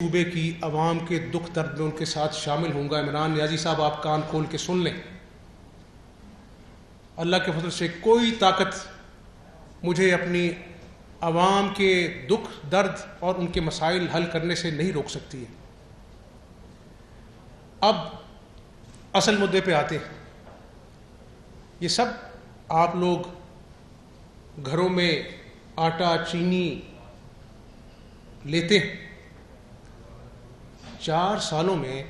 صوبے کی عوام کے دکھ درد میں ان کے ساتھ شامل ہوں گا۔ عمران نیازی صاحب، آپ کان کھول کے سن لیں، اللہ کے فضل سے کوئی طاقت مجھے اپنی عوام کے دکھ درد اور ان کے مسائل حل کرنے سے نہیں روک سکتی ہے۔ اب اصل مدعے پہ آتے ہیں۔ یہ سب آپ لوگ گھروں میں آٹا چینی لیتے ہیں۔ 4 سالوں میں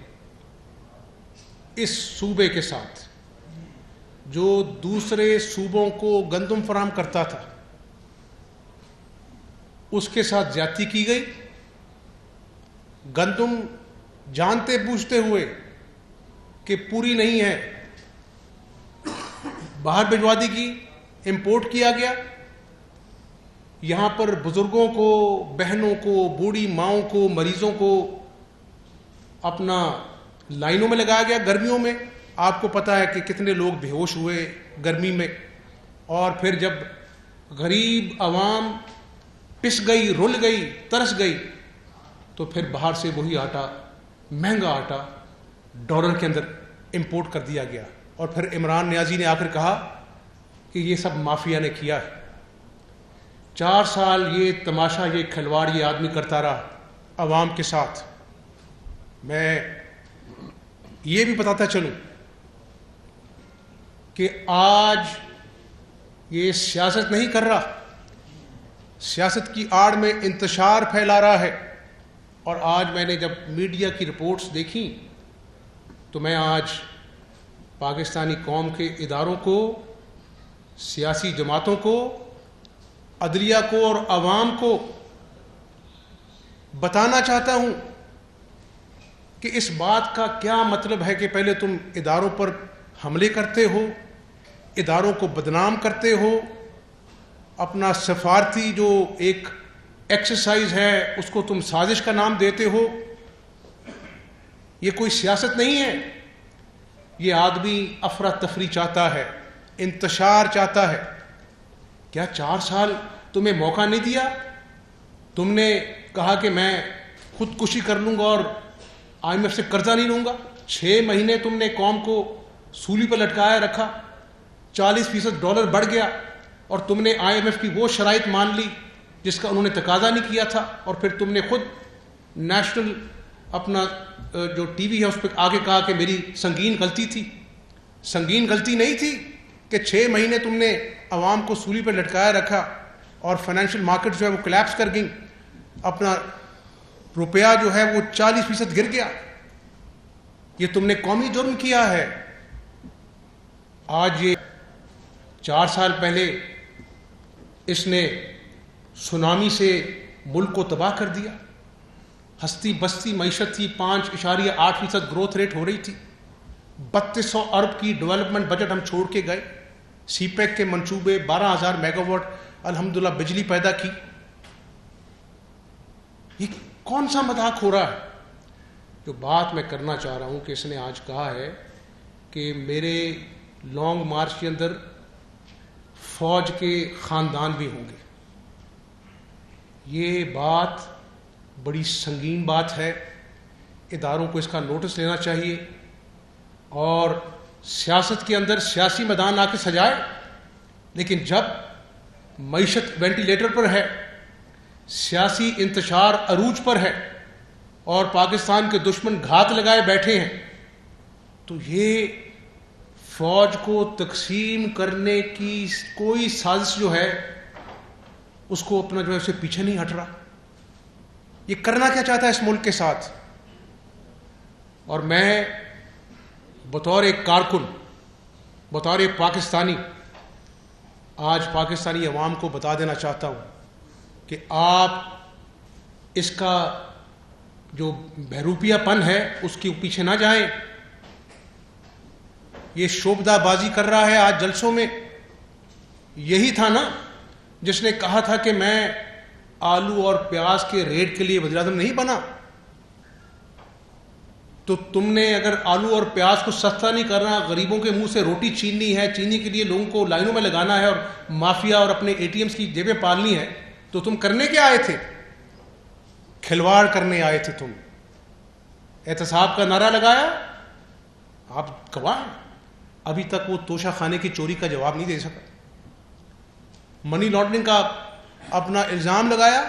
اس صوبے کے ساتھ جو دوسرے صوبوں کو گندم فراہم کرتا تھا اس کے ساتھ زیادتی کی گئی۔ گندم جانتے بوجھتے ہوئے کہ پوری نہیں ہے باہر بھجوا دی گئی، امپورٹ کیا گیا۔ یہاں پر بزرگوں کو، بہنوں کو، بوڑھی ماؤں کو، مریضوں کو اپنا لائنوں میں لگایا گیا۔ گرمیوں میں آپ کو پتہ ہے کہ کتنے لوگ بے ہوش ہوئے گرمی میں، اور پھر جب غریب عوام پس گئی، رل گئی، ترس گئی، تو پھر باہر سے وہی آٹا، مہنگا آٹا ڈالر کے اندر امپورٹ کر دیا گیا۔ اور پھر عمران نیازی نے آ کر کہا کہ یہ سب مافیا نے کیا ہے۔ 4 سال یہ تماشا، یہ کھلواڑ یہ آدمی کرتا رہا عوام کے ساتھ۔ میں یہ بھی بتاتا چلوں کہ آج یہ سیاست نہیں کر رہا، سیاست کی آڑ میں انتشار پھیلا رہا ہے۔ اور آج میں نے جب میڈیا کی رپورٹس دیکھیں تو میں آج پاکستانی قوم کے اداروں کو، سیاسی جماعتوں کو، عدلیہ کو اور عوام کو بتانا چاہتا ہوں کہ اس بات کا کیا مطلب ہے کہ پہلے تم اداروں پر حملے کرتے ہو، اداروں کو بدنام کرتے ہو، اپنا سفارتی جو ایک ایکسرسائز ہے اس کو تم سازش کا نام دیتے ہو۔ یہ کوئی سیاست نہیں ہے، یہ آدمی افراتفری چاہتا ہے، انتشار چاہتا ہے۔ کیا 4 سال تمہیں موقع نہیں دیا؟ تم نے کہا کہ میں خودکشی کر لوں گا اور IMF سے قرضہ نہیں لوں گا۔ 6 مہینے تم نے قوم کو سولی پر لٹکایا رکھا، 40% ڈالر بڑھ گیا، اور تم نے IMF کی وہ شرائط مان لی جس کا انہوں نے تقاضا نہیں کیا تھا۔ اور پھر تم نے خود نیشنل اپنا جو ٹی وی ہے اس پہ آگے کہا کہ میری سنگین غلطی تھی۔ سنگین غلطی نہیں تھی کہ 6 مہینے تم نے عوام کو سولی پر لٹکایا رکھا اور فائنینشیل مارکیٹ جو ہے وہ کلیپس کر گئیں، اپنا روپیہ جو ہے وہ 40% گر گیا۔ یہ تم نے قومی جرم کیا ہے۔ آج یہ 4 سال پہلے اس نے سونامی سے ملک کو تباہ کر دیا۔ ہستی بستی معیشت تھی، 5.8% گروتھ ریٹ ہو رہی تھی۔ 3200 ارب کی ڈیولپمنٹ بجٹ ہم چھوڑ کے گئے۔ سی پیک کے منصوبے، 12,000 میگا واٹ الحمدللہ بجلی پیدا کی۔ یہ کون سا مذاق ہو رہا ہے؟ جو بات میں کرنا چاہ رہا ہوں کہ اس نے آج کہا ہے کہ میرے لانگ مارچ کے اندر فوج کے خاندان بھی ہوں گے۔ یہ بات بڑی سنگین بات ہے، اداروں کو اس کا نوٹس لینا چاہیے، اور سیاست کے اندر سیاسی میدان آ کے سجائے، لیکن جب معیشت وینٹیلیٹر پر ہے، سیاسی انتشار عروج پر ہے، اور پاکستان کے دشمن گھات لگائے بیٹھے ہیں، تو یہ فوج کو تقسیم کرنے کی کوئی سازش جو ہے اس کو اپنا جو ہے اسے پیچھے نہیں ہٹ رہا۔ یہ کرنا کیا چاہتا ہے اس ملک کے ساتھ؟ اور میں بطور ایک کارکن، بطور ایک پاکستانی، آج پاکستانی عوام کو بتا دینا چاہتا ہوں کہ آپ اس کا جو بہروپیہ پن ہے اس کے پیچھے نہ جائیں۔ یہ شوبدہ بازی کر رہا ہے آج جلسوں میں۔ یہی تھا نا جس نے کہا تھا کہ میں آلو اور پیاز کے ریٹ کے لیے وزیر اعظم نہیں بنا۔ تو تم نے اگر آلو اور پیاز کو سستا نہیں کرنا، غریبوں کے منہ سے روٹی چھیننی ہے، چینی کے لیے لوگوں کو لائنوں میں لگانا ہے، اور مافیا اور اپنے ATMs کی جیبیں پالنی ہے، تو تم کرنے کیا آئے تھے؟ کھلواڑ کرنے آئے تھے تم. احتساب کا نعرہ لگایا, آپ گواہ ہیں, ابھی تک وہ توشہ خانے کی چوری کا جواب نہیں دے سکا. منی لانڈرنگ کا اپنا الزام لگایا,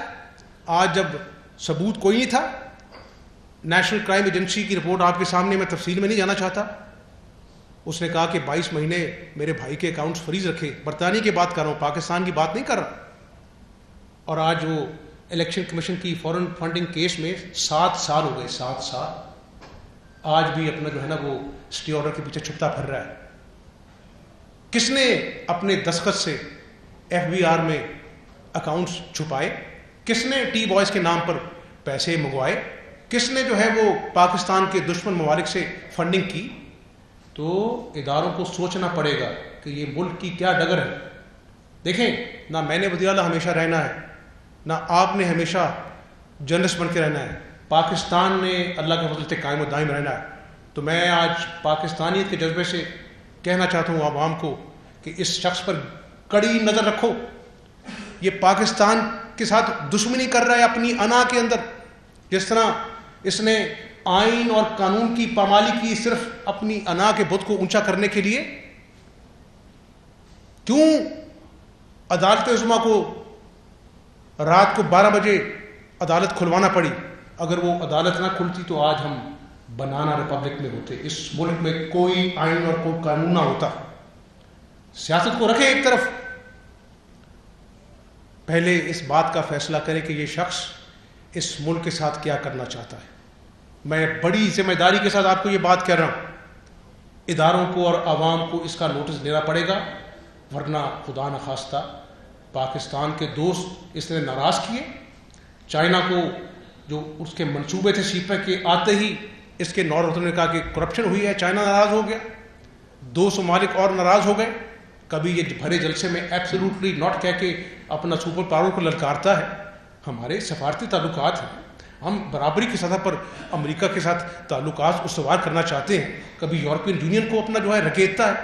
آج جب ثبوت کوئی نہیں تھا, نیشنل کرائم ایجنسی کی رپورٹ آپ کے سامنے, میں تفصیل میں نہیں جانا چاہتا, اس نے کہا کہ 22 مہینے میرے بھائی کے اکاؤنٹس فریز رکھے. برطانیہ کی بات کر رہا ہوں, پاکستان کی بات نہیں کر رہا. اور آج وہ الیکشن کمیشن کی فورن فنڈنگ کیس میں 7 سال ہو گئے, 7 سال. آج بھی اپنا جو ہے نا وہ اسٹے آرڈر کے پیچھے چھپتا پھر رہا ہے. کس نے اپنے دستخط سے FBR میں اکاؤنٹس چھپائے؟ کس نے ٹی بوائز کے نام پر پیسے منگوائے؟ کس نے جو ہے وہ پاکستان کے دشمن ممالک سے فنڈنگ کی؟ تو اداروں کو سوچنا پڑے گا کہ یہ ملک کی کیا ڈگر ہے. دیکھیں, نہ میں نے وزیر اعلیٰ ہمیشہ رہنا ہے, نہ آپ نے ہمیشہ جرنلسٹ بن کے رہنا ہے. پاکستان نے اللہ کے فضل سے قائم و دائم رہنا ہے. تو میں آج پاکستانیت کے جذبے سے کہنا چاہتا ہوں عوام کو کہ اس شخص پر کڑی نظر رکھو. یہ پاکستان کے ساتھ دشمنی کر رہا ہے اپنی انا کے اندر. جس طرح اس نے آئین اور قانون کی پامالی کی صرف اپنی انا کے بت کو اونچا کرنے کے لیے. کیوں عدالت عظمیٰ کو رات کو 12 بجے عدالت کھلوانا پڑی؟ اگر وہ عدالت نہ کھلتی تو آج ہم بنانا ریپبلک میں ہوتے, اس ملک میں کوئی آئین اور کوئی قانون نہ ہوتا. سیاست کو رکھے ایک طرف, پہلے اس بات کا فیصلہ کرے کہ یہ شخص اس ملک کے ساتھ کیا کرنا چاہتا ہے. میں بڑی ذمہ داری کے ساتھ آپ کو یہ بات کہہ رہا ہوں, اداروں کو اور عوام کو اس کا نوٹس لینا پڑے گا, ورنہ خدا نخواستہ پاکستان کے دوست اس نے ناراض کیے. چائنا کو جو اس کے منصوبے تھے سیپا کے, آتے ہی اس کے نوردن نے کہا کہ کرپشن ہوئی ہے, چائنا ناراض ہو گیا. 2 ممالک اور ناراض ہو گئے. کبھی یہ بھرے جلسے میں ایبسولوٹلی ناٹ کہہ کے اپنا سپر پاور کو للکارتا ہے. ہمارے سفارتی تعلقات ہیں, ہم برابری کی سطح پر امریکہ کے ساتھ تعلقات استوار کرنا چاہتے ہیں. کبھی یورپین یونین کو اپنا جو ہے رکیتا ہے.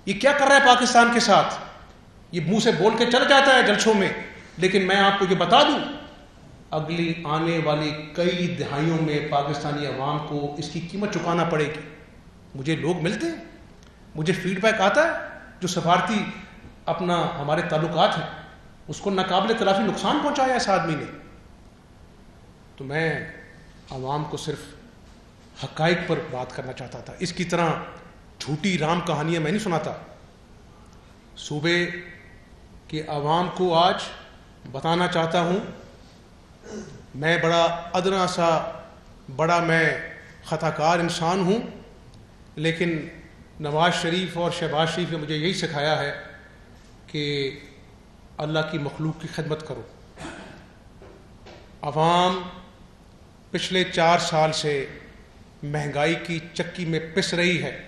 یہ کیا کر رہا ہے پاکستان کے ساتھ؟ یہ منہ سے بول کے چل جاتا ہے جلسوں میں, لیکن میں آپ کو یہ بتا دوں اگلی آنے والی کئی دہائیوں میں پاکستانی عوام کو اس کی قیمت چکانا پڑے گی. مجھے لوگ ملتے ہیں, مجھے فیڈ بیک آتا ہے, جو سفارتی اپنا ہمارے تعلقات ہیں اس کو ناقابل تلافی نقصان پہنچایا اس آدمی نے. تو میں عوام کو صرف حقائق پر بات کرنا چاہتا تھا. اس کی طرح جھوٹی رام کہانیاں میں نہیں سناتا. صوبے کے عوام کو آج بتانا چاہتا ہوں, میں بڑا ادنا سا میں خطا کار انسان ہوں, لیکن نواز شریف اور شہباز شریف نے مجھے یہی سکھایا ہے کہ اللہ کی مخلوق کی خدمت کرو. عوام پچھلے 4 سال سے مہنگائی کی چکی میں پس رہی ہے.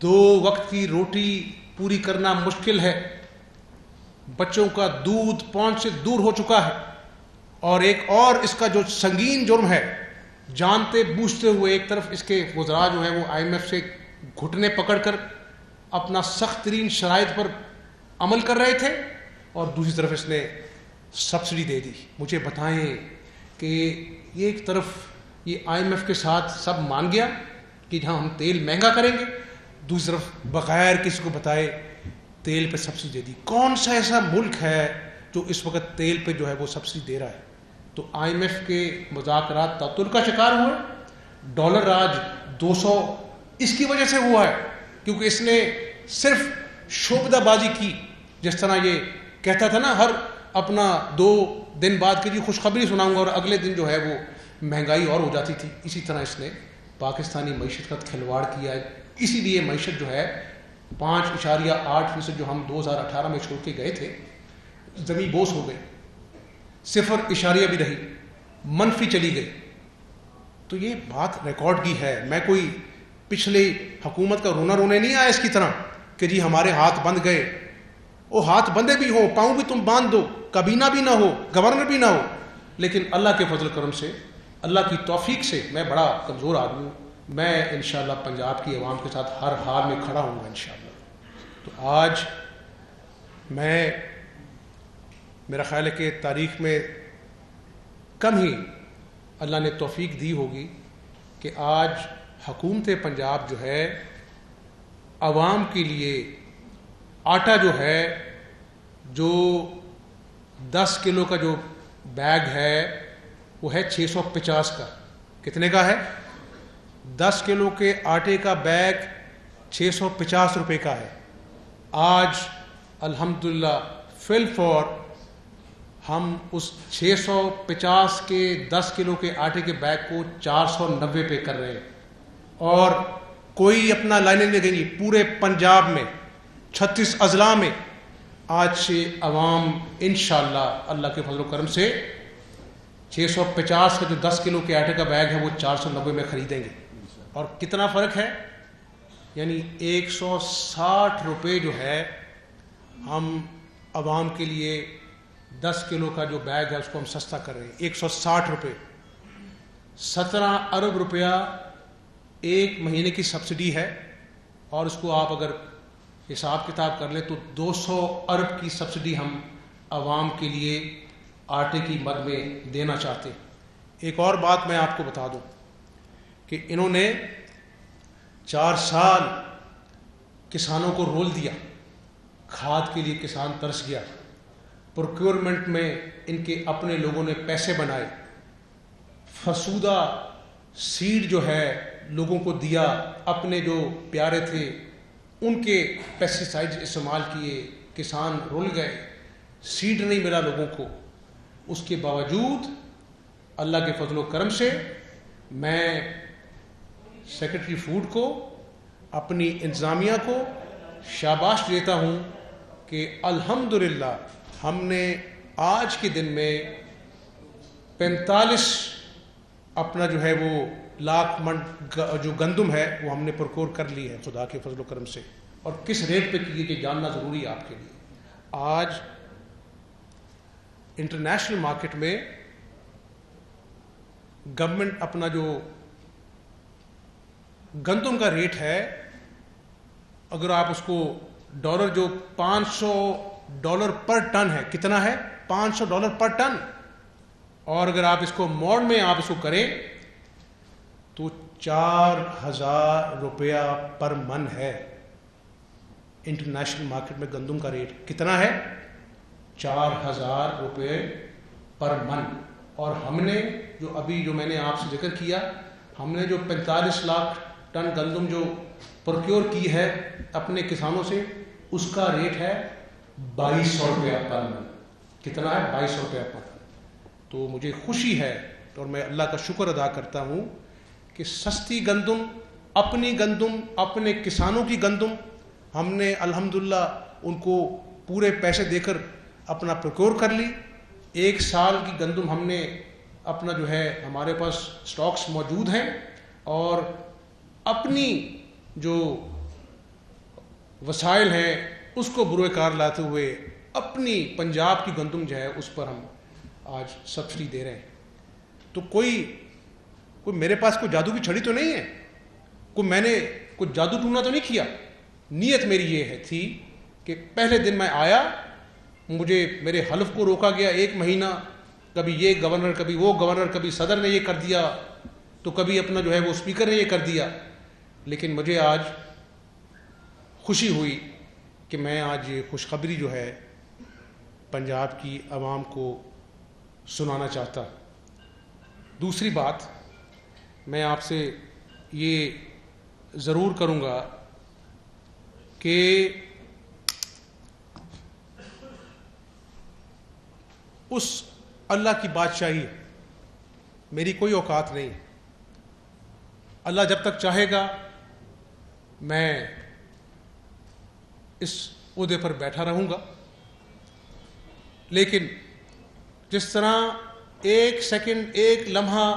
2 وقت کی روٹی پوری کرنا مشکل ہے. بچوں کا دودھ پہنچ سے دور ہو چکا ہے. اور ایک اور اس کا جو سنگین جرم ہے, جانتے بوجھتے ہوئے ایک طرف اس کے وزراء جو ہیں وہ IMF سے گھٹنے پکڑ کر اپنا سخت ترین شرائط پر عمل کر رہے تھے, اور دوسری طرف اس نے سبسڈی دے دی. مجھے بتائیں کہ یہ ایک طرف یہ IMF کے ساتھ سب مان گیا کہ جہاں ہم تیل مہنگا کریں گے, دوسری طرف بغیر کسی کو بتائے تیل پہ سبسڈی دے دی. کون سا ایسا ملک ہے جو اس وقت تیل پہ جو ہے وہ سبسڈی دے رہا ہے؟ تو IMF کے مذاکرات تعطل کا شکار ہوئے. ڈالر آج 200 اس کی وجہ سے ہوا ہے کیونکہ اس نے صرف شعبدہ بازی کی. جس طرح یہ کہتا تھا نا ہر اپنا 2 دن بعد کے لیے خوشخبری سناؤں گا, اور اگلے دن جو ہے وہ مہنگائی اور ہو جاتی تھی. اسی طرح اس نے پاکستانی معیشت کا کھلواڑ کیا ہے. اسی لیے معیشت جو ہے 5.8% جو ہم 2018 میں چھوڑ کے گئے تھے زمین بوس ہو گئی, 0 بھی رہی, منفی چلی گئی. تو یہ بات ریکارڈ کی ہے. میں کوئی پچھلی حکومت کا رونے نہیں آیا اس کی طرح کہ جی ہمارے ہاتھ بند گئے. وہ ہاتھ بندے بھی ہو, پاؤں بھی تم باندھ دو, کابینہ بھی نہ ہو, گورنر بھی نہ ہو, لیکن اللہ کے فضل کرم سے, اللہ کی توفیق سے میں بڑا کمزور آدمی ہوں. میں انشاءاللہ پنجاب کی عوام کے ساتھ ہر حال میں کھڑا ہوں گا انشاءاللہ. تو آج میرا خیال ہے کہ تاریخ میں کم ہی اللہ نے توفیق دی ہوگی کہ آج حکومت پنجاب جو ہے عوام کے لیے آٹا جو ہے، جو 10 کلو کا جو بیگ ہے وہ ہے 650 کا. کتنے کا ہے؟ 10 کلو کے آٹے کا بیگ 650 روپے کا ہے. آج الحمدللہ فی الفور ہم اس 650 کے 10 کلو کے آٹے کے بیگ کو 490 پہ کر رہے ہیں. اور کوئی اپنا لائنیں نہیں گئی، پورے پنجاب میں 36 اضلاع میں آج سے عوام انشاءاللہ اللہ کے فضل و کرم سے 650 کا جو 10 کلو کے آٹے کا بیگ ہے وہ 490 میں خریدیں گے. اور کتنا فرق ہے؟ یعنی 160 روپے جو ہے ہم عوام کے لیے 10 کلو کا جو بیگ ہے اس کو ہم سستا کر رہے ہیں. 160 روپے. 17 ارب روپیہ ایک مہینے کی سبسڈی ہے، اور اس کو آپ اگر حساب کتاب کر لیں تو 200 ارب کی سبسڈی ہم عوام کے لیے آٹے کی مد میں دینا چاہتے ہیں. ایک اور بات میں آپ کو بتا دوں کہ انہوں نے 4 سال کسانوں کو رول دیا، کھاد کے لیے کسان ترس گیا، پروکیورمنٹ میں ان کے اپنے لوگوں نے پیسے بنائے، فرسودہ سیڈ جو ہے لوگوں کو دیا، اپنے جو پیارے تھے ان کے پیسٹیسائڈز استعمال کیے، کسان رول گئے، سیڈ نہیں ملا لوگوں کو. اس کے باوجود اللہ کے فضل و کرم سے میں سیکرٹری فوڈ کو، اپنی انتظامیہ کو شاباش دیتا ہوں کہ الحمدللہ ہم نے آج کے دن میں 45 اپنا جو ہے وہ لاکھ من جو گندم ہے وہ ہم نے پرکور کر لی ہے خدا کے فضل و کرم سے. اور کس ریٹ پہ کی یہ جاننا ضروری ہے آپ کے لیے. آج انٹرنیشنل مارکیٹ میں گورنمنٹ اپنا جو گندم کا ریٹ ہے، اگر آپ اس کو ڈالر جو $500 پر ٹن ہے، کتنا ہے؟ $500 پر ٹن. اور اگر آپ اس کو موڑ میں آپ اس کو کریں تو 4000 روپیہ پر من ہے. انٹرنیشنل مارکیٹ میں گندم کا ریٹ کتنا ہے؟ 4000 روپے پر من. اور ہم نے جو ابھی جو میں نے آپ سے ذکر کیا، ہم نے جو 45 لاکھ ٹن گندم جو پروکیور کی ہے اپنے کسانوں سے، اس کا ریٹ ہے 2200 روپیہ پر من. کتنا ہے؟ 2200 روپیہ پر من. تو مجھے خوشی ہے اور میں اللہ کا شکر ادا کرتا ہوں کہ سستی گندم، اپنی گندم، اپنے کسانوں کی گندم ہم نے الحمدللہ ان کو پورے پیسے دے کر اپنا پروکیور کر لی. 1 سال کی گندم ہم نے اپنا جو ہے ہمارے پاس سٹاکس موجود ہیں، اور اپنی جو وسائل ہیں اس کو بروئے کار لاتے ہوئے اپنی پنجاب کی گندم جو ہے اس پر ہم آج سبسڈی دے رہے ہیں. تو کوئی میرے پاس کوئی جادو کی چھڑی تو نہیں ہے، میں نے کوئی جادو ٹونا تو نہیں کیا. نیت میری یہ تھی کہ پہلے دن میں آیا، مجھے میرے حلف کو روکا گیا 1 مہینہ، کبھی یہ گورنر، کبھی وہ گورنر، کبھی صدر نے یہ کر دیا، تو کبھی اپنا جو ہے وہ اسپیکر نے یہ کر دیا. لیکن مجھے آج خوشی ہوئی کہ میں آج یہ خوشخبری جو ہے پنجاب کی عوام کو سنانا چاہتا. دوسری بات میں آپ سے یہ ضرور کروں گا کہ اس اللہ کی بادشاہی میری کوئی اوقات نہیں. اللہ جب تک چاہے گا میں اس عہدے پر بیٹھا رہوں گا. لیکن جس طرح 1 سیکنڈ 1 لمحہ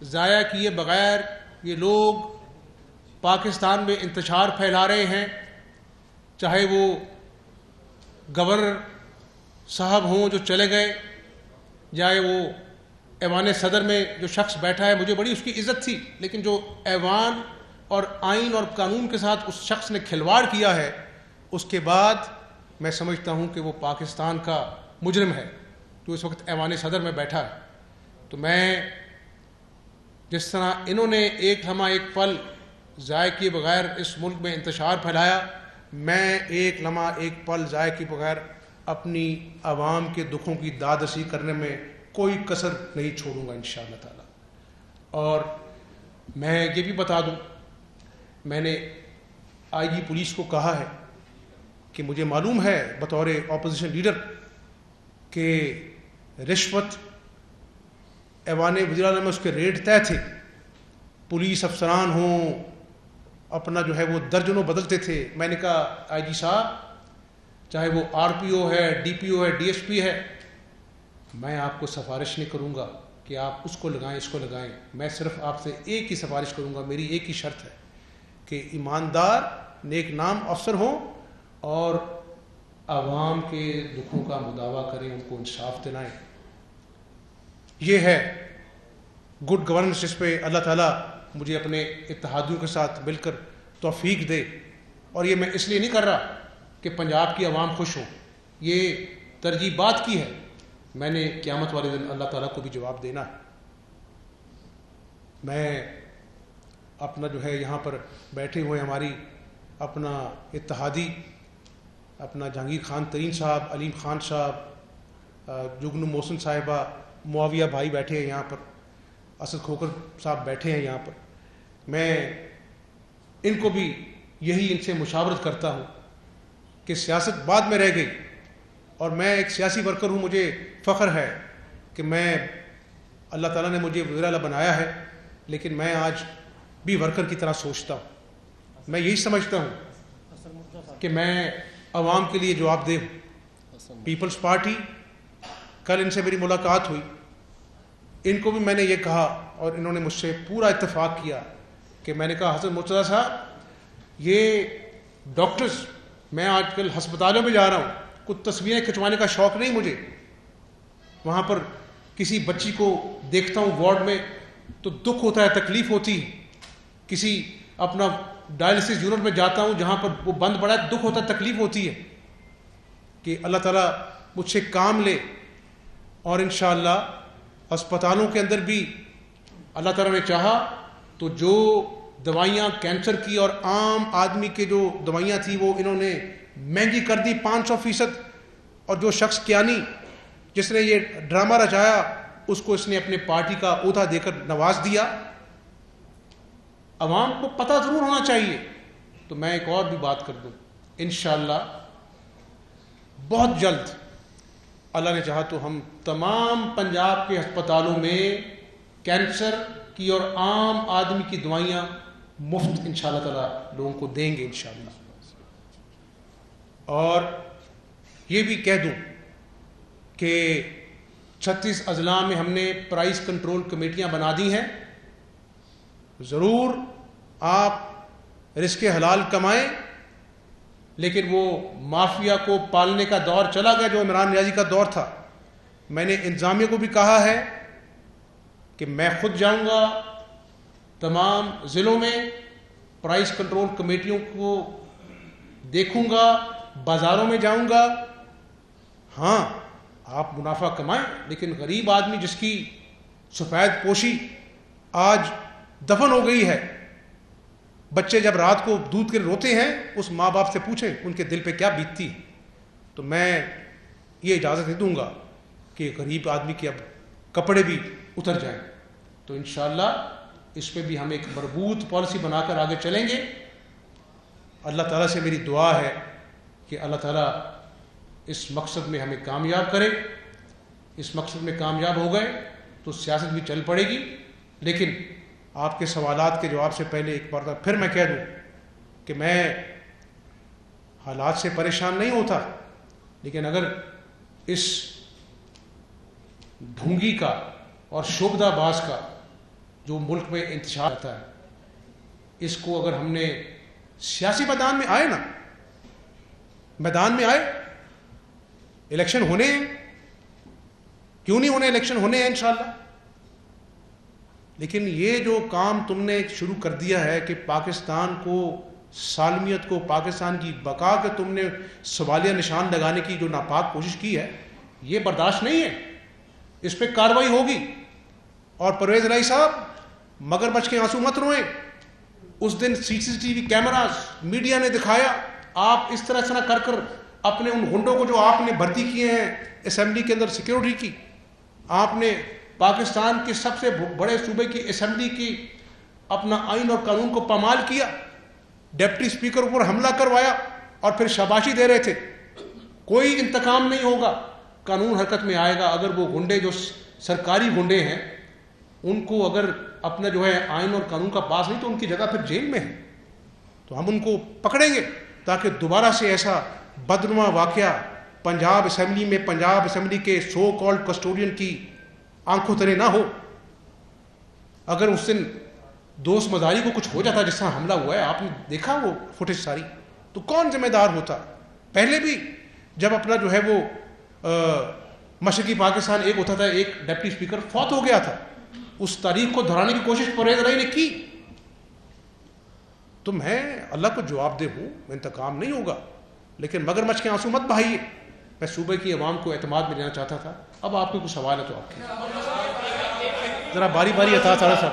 ضائع کیے بغیر یہ لوگ پاکستان میں انتشار پھیلا رہے ہیں، چاہے وہ گورنر صاحب ہوں جو چلے گئے، چاہے وہ ایوان صدر میں جو شخص بیٹھا ہے، مجھے بڑی اس کی عزت تھی، لیکن جو ایوان اور آئین اور قانون کے ساتھ اس شخص نے کھلواڑ کیا ہے، اس کے بعد میں سمجھتا ہوں کہ وہ پاکستان کا مجرم ہے جو اس وقت ایوان صدر میں بیٹھا ہے. تو میں جس طرح انہوں نے ایک لمحہ ایک پل ضائع کیے بغیر اس ملک میں انتشار پھیلایا، میں ایک لمحہ ایک پل ضائع کیے بغیر اپنی عوام کے دکھوں کی داد رسی کرنے میں کوئی کسر نہیں چھوڑوں گا انشاءاللہ تعالی۔ اور میں یہ بھی بتا دوں، میں نے آئی جی پولیس کو کہا ہے کہ مجھے معلوم ہے بطور اپوزیشن لیڈر کہ رشوت ایوان وزیر اعلیٰ میں اس کے ریٹ طے تھے، پولیس افسران ہوں اپنا جو ہے وہ درجنوں بدلتے تھے۔ میں نے کہا آئی جی صاحب، چاہے وہ آر پی او ہے، ڈی پی او ہے، ڈی ایس پی ہے، میں آپ کو سفارش نہیں کروں گا کہ آپ اس کو لگائیں اس کو لگائیں، میں صرف آپ سے ایک ہی سفارش کروں گا، میری ایک ہی شرط ہے کہ ایماندار نیک نام افسر ہوں اور عوام کے دکھوں کا مداوع کریں، ان کو انصاف دلائیں۔ یہ ہے گڈ گورننس جس پہ اللہ تعالیٰ مجھے اپنے اتحادیوں کے ساتھ مل کر توفیق دے۔ اور یہ میں اس لیے نہیں کر رہا کہ پنجاب کی عوام خوش ہو، یہ ترجیح بات کی ہے، میں نے قیامت والے دن اللہ تعالیٰ کو بھی جواب دینا ہے۔ میں اپنا جو ہے یہاں پر بیٹھے ہوئے ہماری اپنا اتحادی اپنا جہانگیر خان ترین صاحب، علیم خان صاحب، جگنو محسن صاحبہ، معاویہ بھائی بیٹھے ہیں یہاں پر، اسد کھوکر صاحب بیٹھے ہیں یہاں پر، میں ان کو بھی یہی ان سے مشاورت کرتا ہوں کہ سیاست بعد میں رہ گئی، اور میں ایک سیاسی ورکر ہوں، مجھے فخر ہے کہ میں اللہ تعالیٰ نے مجھے وزیر اعلیٰ بنایا ہے، لیکن میں آج بھی ورکر کی طرح سوچتا ہوں۔ میں یہی سمجھتا ہوں کہ میں عوام کے لیے جواب دہ ہوں۔ پیپلز پارٹی، کل ان سے میری ملاقات ہوئی، ان کو بھی میں نے یہ کہا اور انہوں نے مجھ سے پورا اتفاق کیا کہ میں نے کہا حسن مرتضیٰ صاحب، یہ ڈاکٹرز، میں آج کل ہسپتالوں میں جا رہا ہوں، کچھ تصویریں کھنچوانے کا شوق نہیں مجھے، وہاں پر کسی بچی کو دیکھتا ہوں وارڈ میں تو دکھ ہوتا ہے، تکلیف ہوتی ہے، کسی اپنا ڈائلسس یونٹ میں جاتا ہوں جہاں پر وہ بند پڑا ہے، دکھ ہوتا ہے، تکلیف ہوتی ہے، کہ اللہ تعالیٰ مجھ سے کام لے۔ اور انشاءاللہ ہسپتالوں کے اندر بھی اللہ تعالیٰ نے چاہا تو جو دوائیاں کینسر کی اور عام آدمی کے جو دوائیاں تھیں وہ انہوں نے مہنگی کر دی 500%، اور جو شخص کیانی جس نے یہ ڈرامہ رچایا اس کو اس نے اپنے پارٹی کا عہدہ دے کر نواز دیا۔ عوام کو پتہ ضرور ہونا چاہیے۔ تو میں ایک اور بھی بات کر دوں، انشاءاللہ بہت جلد اللہ نے چاہا تو ہم تمام پنجاب کے ہسپتالوں میں کینسر کی اور عام آدمی کی دوائیاں مفت انشاءاللہ تعالیٰ لوگوں کو دیں گے انشاءاللہ۔ اور یہ بھی کہہ دوں کہ 36 اضلاع میں ہم نے پرائز کنٹرول کمیٹیاں بنا دی ہیں، ضرور آپ رزق حلال کمائیں، لیکن وہ مافیا کو پالنے کا دور چلا گیا جو عمران نیازی کا دور تھا۔ میں نے انتظامیہ کو بھی کہا ہے کہ میں خود جاؤں گا تمام ضلعوں میں، پرائز کنٹرول کمیٹیوں کو دیکھوں گا، بازاروں میں جاؤں گا۔ ہاں آپ منافع کمائیں، لیکن غریب آدمی جس کی سفید پوشی آج دفن ہو گئی ہے، بچے جب رات کو دودھ کے روتے ہیں، اس ماں باپ سے پوچھیں ان کے دل پہ کیا بیتتی ہے۔ تو میں یہ اجازت نہیں دوں گا کہ غریب آدمی کے اب کپڑے بھی اتر جائیں۔ تو انشاءاللہ اس پہ بھی ہم ایک مربوط پالیسی بنا کر آگے چلیں گے۔ اللہ تعالیٰ سے میری دعا ہے کہ اللہ تعالیٰ اس مقصد میں ہمیں کامیاب کرے۔ اس مقصد میں کامیاب ہو گئے تو سیاست بھی چل پڑے گی۔ لیکن آپ کے سوالات کے جواب سے پہلے ایک بار پھر میں کہہ دوں کہ میں حالات سے پریشان نہیں ہوتا، لیکن اگر اس ڈھونگی کا اور شعبدہ باز کا جو ملک میں انتشار آتا ہے، اس کو اگر ہم نے سیاسی میدان میں آئے نا، میدان میں آئے، الیکشن ہونے ہیں، کیوں نہیں ہونے، الیکشن ہونے ہیں انشاءاللہ، لیکن یہ جو کام تم نے شروع کر دیا ہے کہ پاکستان کو سالمیت کو، پاکستان کی بقا کے تم نے سوالیہ نشان لگانے کی جو ناپاک کوشش کی ہے، یہ برداشت نہیں ہے، اس پہ کارروائی ہوگی۔ اور پرویز الہی صاحب مگرمچھ کے آنسو مت روئیں. اس دن CCTV کیمراز میڈیا نے دکھایا, آپ اس طرح نہ کر کر اپنے ان گنڈوں کو جو آپ نے بھرتی کیے ہیں اسمبلی کے اندر سیکورٹی کی, آپ نے پاکستان کے سب سے بڑے صوبے کی اسمبلی کی اپنا آئین اور قانون کو پامال کیا, ڈپٹی اسپیکر پر حملہ کروایا اور پھر شاباشی دے رہے تھے. کوئی انتقام نہیں ہوگا, قانون حرکت میں آئے گا. اگر وہ گنڈے جو سرکاری گنڈے ہیں ان کو اگر اپنا جو ہے آئین اور قانون کا پاس نہیں تو ان کی جگہ پھر جیل میں ہے, تو ہم ان کو پکڑیں گے تاکہ دوبارہ سے ایسا بدنما واقعہ پنجاب اسمبلی میں پنجاب اسمبلی کے سو کالڈ کسٹوڈین کی آنکھوں تلے نہ ہو. اگر اس دن دوست مزاری کو کچھ ہو جاتا جس طرح حملہ ہوا ہے, آپ نے دیکھا وہ فوٹیج ساری, تو کون ذمہ دار ہوتا؟ پہلے بھی جب اپنا جو ہے وہ مشرقی پاکستان ایک ہوتا تھا, ایک ڈپٹی اسپیکر فوت ہو گیا تھا, اس تاریخ کو دہرانے کی کوشش پرویز الہی نے کی. تو میں اللہ کو جواب دہ ہوں, انتقام نہیں ہوگا, لیکن مگرمچھ کے آنسو مت بہائیے. میں صوبے کی عوام کو اعتماد میں لینا چاہتا تھا. اب آپ کے کچھ سوال ہے تو آپ کے ذرا باری باری عطا سارا صاحب.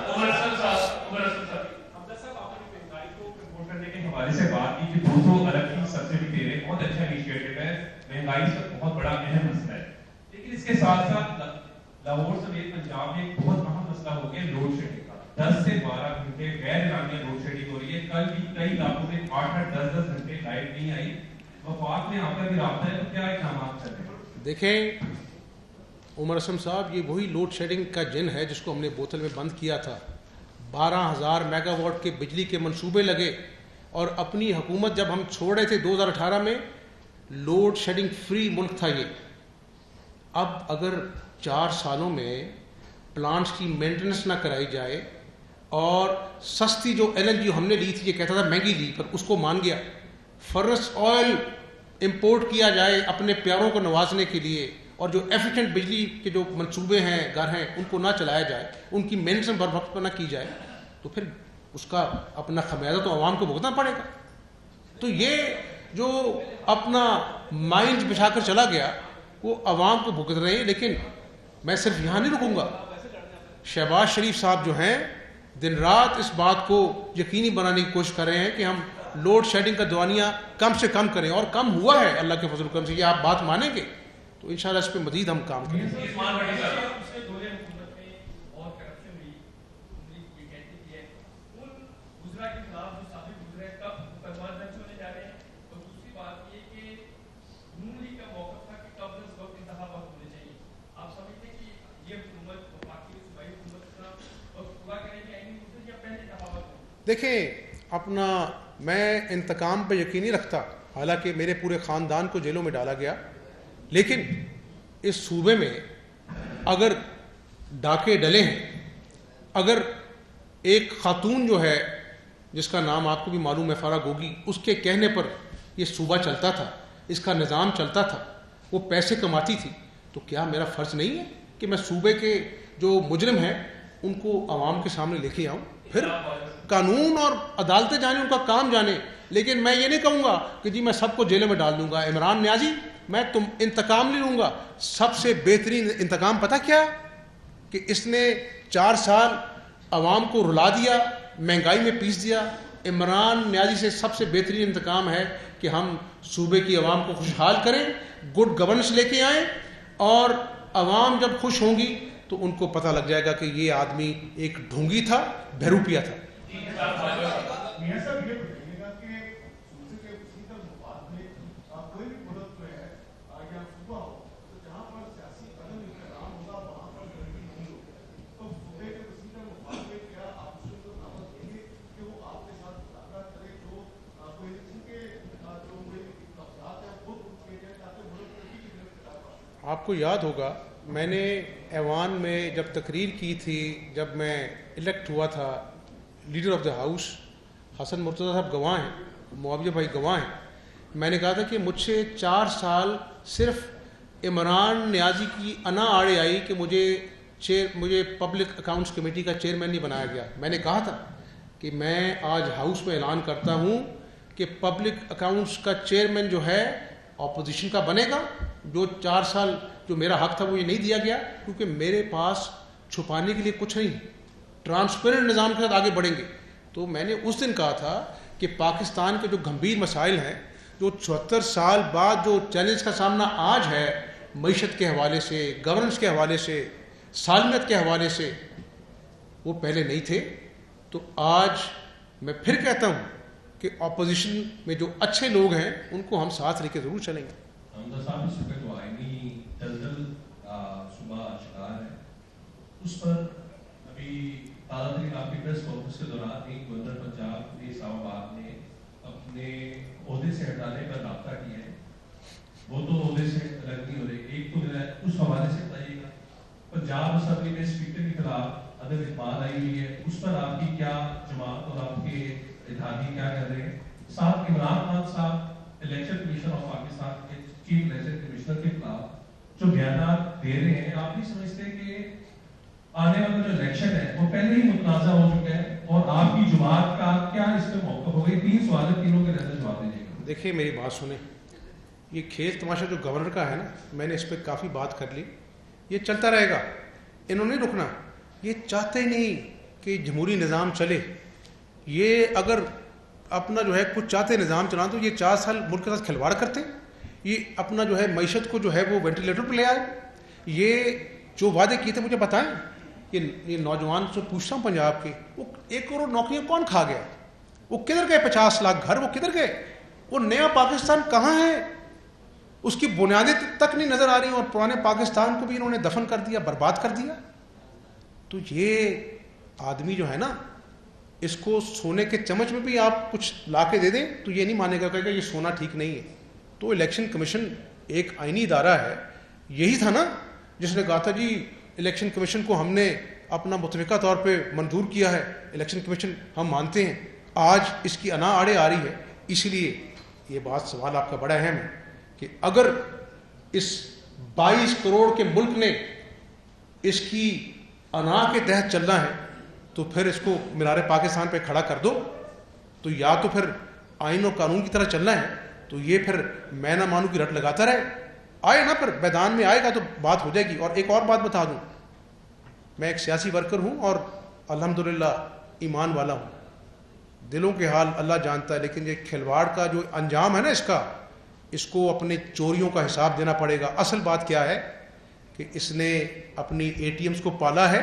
سے بات کی کہ 200 الگ کی سبسڈی دے رہے, بہت اچھا انیشیٹو ہے, مہنگائی کا بہت بڑا اہم مسئلہ ہے. لیکن اس کے ساتھ ساتھ لاہور سمیت پنجاب میں ایک بہت اہم مسئلہ ہو گیا لوڈ شیڈنگ کا. 10 سے 12 گھنٹے غیر اعلانیہ لوڈ شیڈنگ ہو رہی ہے. کل بھی کئی علاقوں میں 8-8 10-10 گھنٹے لائٹ نہیں آئی. وفاق میں آپ کا بھی رابطہ ہے, تو کیا اقدامات چل رہے ہیں؟ دیکھیں عمر اسم صاحب, یہ وہی لوڈ شیڈنگ کا جن ہے جس کو ہم نے بوتل میں بند کیا تھا. 12,000 میگا واٹ کے بجلی کے منصوبے لگے, اور اپنی حکومت جب ہم چھوڑ رہے تھے 2018 میں لوڈ شیڈنگ فری ملک تھا یہ. اب اگر 4 سالوں میں پلانٹس کی مینٹیننس نہ کرائی جائے, اور سستی جو LNG ہم نے لی تھی, یہ کہتا تھا مہنگی لی, پر اس کو مان گیا. فرس آئل امپورٹ کیا جائے اپنے پیاروں کو نوازنے کے لیے, اور جو ایفیشینٹ بجلی کے جو منصوبے ہیں گھر ہیں ان کو نہ چلایا جائے, ان کی مینٹیننس بر وقت پر نہ کی جائے, تو پھر اس کا اپنا خمیازہ تو عوام کو بھگتنا پڑے گا. تو یہ جو اپنا مائنڈ بچھا کر چلا گیا وہ عوام کو بھگت رہے ہیں. لیکن میں صرف یہاں نہیں رکوں گا. شہباز شریف صاحب جو ہیں دن رات اس بات کو یقینی بنانے کی کوشش کر رہے ہیں کہ ہم لوڈ شیڈنگ کا دوانیہ کم سے کم کریں, اور کم ہوا ہے اللہ کے فضل و کرم سے. یہ آپ بات مانیں گے تو انشاءاللہ اس پہ مزید ہم کام کریں گے. دیکھیں اپنا میں انتقام پہ یقین نہیں رکھتا, حالانکہ میرے پورے خاندان کو جیلوں میں ڈالا گیا, لیکن اس صوبے میں اگر ڈاکے ڈلے ہیں, اگر ایک خاتون جو ہے جس کا نام آپ کو بھی معلوم ہے فارا گوگی, اس کے کہنے پر یہ صوبہ چلتا تھا, اس کا نظام چلتا تھا, وہ پیسے کماتی تھی, تو کیا میرا فرض نہیں ہے کہ میں صوبے کے جو مجرم ہیں ان کو عوام کے سامنے لے کے آؤں؟ پھر قانون اور عدالتیں جانے, ان کا کام جانے, لیکن میں یہ نہیں کہوں گا کہ جی میں سب کو جیلوں میں ڈال دوں گا. عمران نیازی, میں تم انتقام نہیں لوں گا. سب سے بہترین انتقام پتہ کیا, کہ اس نے 4 سال عوام کو رلا دیا, مہنگائی میں پیس دیا. عمران نیازی سے سب سے بہترین انتقام ہے کہ ہم صوبے کی عوام کو خوشحال کریں, گڈ گورننس لے کے آئیں, اور عوام جب خوش ہوں گی تو ان کو پتہ لگ جائے گا کہ یہ آدمی ایک ڈھونگی تھا, بہروپیہ تھا. آپ کو یاد ہوگا میں نے ایوان میں جب تقریر کی تھی, جب میں الیکٹ ہوا تھا لیڈر آف دا ہاؤس, حسن مرتضیٰ صاحب گواہ ہیں, معاویہ بھائی گواہ ہیں, میں نے کہا تھا کہ مجھ سے 4 سال صرف عمران نیازی کی انا آڑے آئی کہ مجھے پبلک اکاؤنٹس کمیٹی کا چیئرمین نہیں بنایا گیا. میں نے کہا تھا کہ میں آج ہاؤس میں اعلان کرتا ہوں کہ پبلک اکاؤنٹس کا چیئرمین جو ہے اپوزیشن کا بنے گا. جو 4 سال جو میرا حق تھا وہ یہ نہیں دیا گیا, کیونکہ میرے پاس چھپانے کے لیے کچھ نہیں, ٹرانسپیرنٹ نظام کے ساتھ آگے بڑھیں گے. تو میں نے اس دن کہا تھا کہ پاکستان کے جو گمبھیر مسائل ہیں, جو 74 سال بعد جو چیلنج کا سامنا آج ہے, معیشت کے حوالے سے, گورننس کے حوالے سے, سالمیت کے حوالے سے, وہ پہلے نہیں تھے. تو آج میں پھر کہتا ہوں کہ اپوزیشن میں جو اچھے لوگ ہیں ان کو ہم ساتھ لے کے ضرور چلیں گے. حمزہ صاحب اس وقت جو آئینی دلدل صبح شکار ہے, اس پر ابھی تازہ ترین آپ کی پریس کانفرنس کے دوران ایک گورنر پنجاب کے اسلام آباد نے اپنے عہدے سے ہٹانے پر رابطہ کیا ہے. وہ تو عہدے سے الگ نہیں ہو رہے. ایک تو میرا اس حوالے سے بتائیے گا, پنجاب اسمبلی میں اسپیکر کے خلاف عدم اعتماد آئی ہوئی ہے, اس پر آپ کی کیا جماعت اور آپ کے اتحادی کیا کر رہے ہیں؟ ساتھ عمران خان صاحب الیکشن کمیشن آف پاکستان کے چیف الیکشن کمشنر کے خلاف جو بیانات دے رہے ہیں, آپ نہیں سمجھتے کہ آنے والا جو الیکشن ہے وہ پہلے ہی متنازع ہو چکا ہے, اور آپ کی جماعت کا کیا اس پہ موقف ہو گئی؟ 3 سوال ہے, تینوں کے رہتے جواب دیجیے گا. دیکھیے میری بات سنیں, یہ کھیل تماشا جو گورنر کا ہے نا, میں نے اس پہ کافی بات کر لی, یہ چلتا رہے گا, انہوں نے رکنا. یہ چاہتے نہیں کہ جمہوری نظام چلے. یہ اگر اپنا جو ہے کچھ چاہتے نظام چلانا تو یہ 4 سال ملک کے ساتھ کھلواڑ کرتے, یہ اپنا جو ہے معیشت کو جو ہے وہ وینٹیلیٹر پہ لے آئے. یہ جو وعدے کیے تھے مجھے بتائیں, یہ نوجوان سے پوچھتا ہوں پنجاب کے, وہ 1 کروڑ نوکریاں کون کھا گیا؟ وہ کدھر گئے 50 لاکھ گھر, وہ کدھر گئے؟ وہ نیا پاکستان کہاں ہے؟ اس کی بنیادیں تک نہیں نظر آ رہی, اور پرانے پاکستان کو بھی انہوں نے دفن کر دیا, برباد کر دیا. تو یہ آدمی جو ہے نا, اس کو سونے کے چمچ میں بھی آپ کچھ لا کے دے دیں تو یہ نہیں مانے گا, کہ یہ سونا ٹھیک نہیں ہے. تو الیکشن کمیشن ایک آئینی ادارہ ہے, یہی تھا نا جس نے کہا تھا جی الیکشن کمیشن کو ہم نے اپنا متفقہ طور پہ منظور کیا ہے, الیکشن کمیشن ہم مانتے ہیں. آج اس کی انا آڑے آ رہی ہے. اس لیے یہ بات سوال آپ کا بڑا اہم ہے کہ اگر اس 22 کروڑ کے ملک نے اس کی انا کے تحت چلنا ہے تو پھر اس کو مینار پاکستان پہ کھڑا کر دو. تو یا تو پھر آئین اور قانون کی طرح چلنا ہے, تو یہ پھر میں نہ مانوں کی رٹ لگاتا رہے. آئے نا, پھر میدان میں آئے گا تو بات ہو جائے گی. اور ایک اور بات بتا دوں, میں ایک سیاسی ورکر ہوں اور الحمدللہ ایمان والا ہوں. دلوں کے حال اللہ جانتا ہے, لیکن یہ کھلواڑ کا جو انجام ہے نا اس کو اپنے چوریوں کا حساب دینا پڑے گا. اصل بات کیا ہے کہ اس نے اپنی ATMs کو پالا ہے,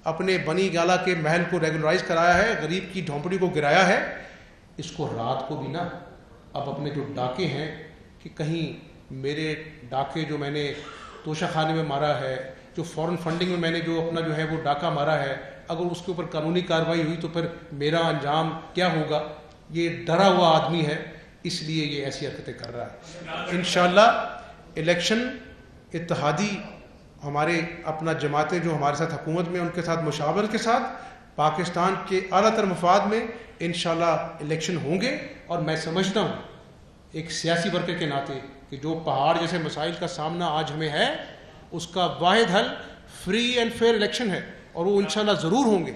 اپنے بنی گالا کے محل کو ریگولرائز کرایا ہے, غریب کی جھونپڑی کو گرایا ہے. اس کو رات کو بھی نا اب اپنے جو ڈاکے ہیں کہ کہیں میرے ڈاکے جو میں نے توشہ خانے میں مارا ہے, جو فورن فنڈنگ میں میں نے جو اپنا جو ہے وہ ڈاکہ مارا ہے, اگر اس کے اوپر قانونی کارروائی ہوئی تو پھر میرا انجام کیا ہوگا. یہ ڈرا ہوا آدمی ہے, اس لیے یہ ایسی حرکتیں کر رہا ہے. انشاءاللہ الیکشن اتحادی ہمارے اپنا جماعتیں جو ہمارے ساتھ حکومت میں, ان کے ساتھ مشاورت کے ساتھ پاکستان کے اعلیٰ تر مفاد میں انشاءاللہ الیکشن ہوں گے. اور میں سمجھتا ہوں ایک سیاسی ورکر کے ناطے کہ جو پہاڑ جیسے مسائل کا سامنا آج ہمیں ہے, اس کا واحد حل فری اینڈ فیئر الیکشن ہے, اور وہ انشاءاللہ ضرور ہوں گے.